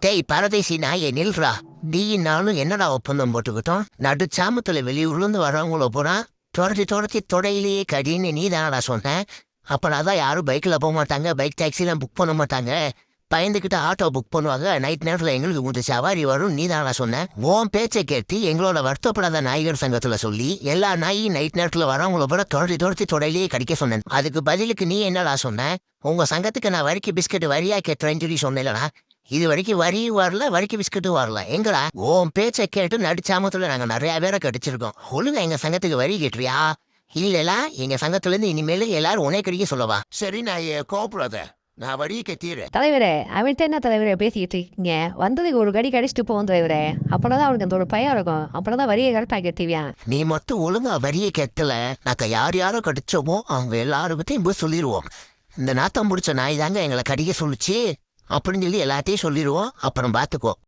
டேய் பரதேசி நாயே நில்றா. நீ நானும் என்னடா ஒப்பந்தம் போட்டுக்கிட்டோம்? நடுச்சாமத்துல வெளியூர்லேருந்து வரவங்கள பூரா துரத்தி துரத்தி தொடையிலேயே கடின்னு நீ தானடா சொன்ன. அப்புறம் அதான் யாரும் பைக்கில் போக மாட்டாங்க, பைக் டாக்ஸிலாம் புக் பண்ண மாட்டாங்க, பயந்துக்கிட்டு ஆட்டோ புக் பண்ணுவாங்க. நைட் நேரத்தில் எங்களுக்கு கொஞ்சம் சவாரி வரும் நீ தானடா சொன்ன. உன் பேச்சை கேட்டு எங்களோட வருத்தப்படாத நாய்கர் சங்கத்தில் சொல்லி எல்லா நாயும் நைட் நேரத்தில் வரவங்கள பூரா துரத்தி துரத்தி தொடையிலேயே கடிக்க சொன்னேன். அதுக்கு பதிலுக்கு நீ என்னடா சொன்ன? உங்க சங்கத்துக்கு நான் வரிக்கு பிஸ்கட் வரியா கேட்டுறேன்னு சொல்லி சொன்னேன்லடா. இது வரைக்கும் வரியும் வரல, வரிக்கு பிஸ்கட்டும் வரல. எங்கடா உன் பேச்சை கேட்டு நடுச்சாமத்துல நாங்க நிறைய பேரை கடிச்சிருக்கோம். ஒழுங்கா எங்க சங்கத்துக்கு வரி கேட்டுறியா? இல்லல எங்க சங்கத்துல இருந்து இனிமேல் எல்லாரும் உனே கடிக்க சொல்லவா? சரி நான் கோபுறாத, நான் வரியை கட்டிடுறேன். தலைவரே, அவன்கிட்ட என்ன தலைவரே பேசிக்கிட்டு இருக்கீங்க? வந்ததுக்கு ஒரு கடி கடிச்சிட்டு போவோம் தலைவரே. அப்பதான் அவனுக்கு அந்த ஒரு பயம் இருக்கும். அப்பதான் வரியை கரெக்டாக கட்டுவியான். நீ மட்டும் ஒழுங்கா வரியை கட்டல, நாங்க யார் யாரோ கடிச்சோமோ அவங்க எல்லாருக்கிட்டையும் போய் சொல்லிடுவோம். இந்த நாத்தம் முடிச்ச நாய் தாங்க எங்களை கடிக்க சொல்லுச்சு அப்படின்னு சொல்லி எல்லாத்தையும் சொல்லிடுவோம். அப்புறம் பார்த்துக்கோ.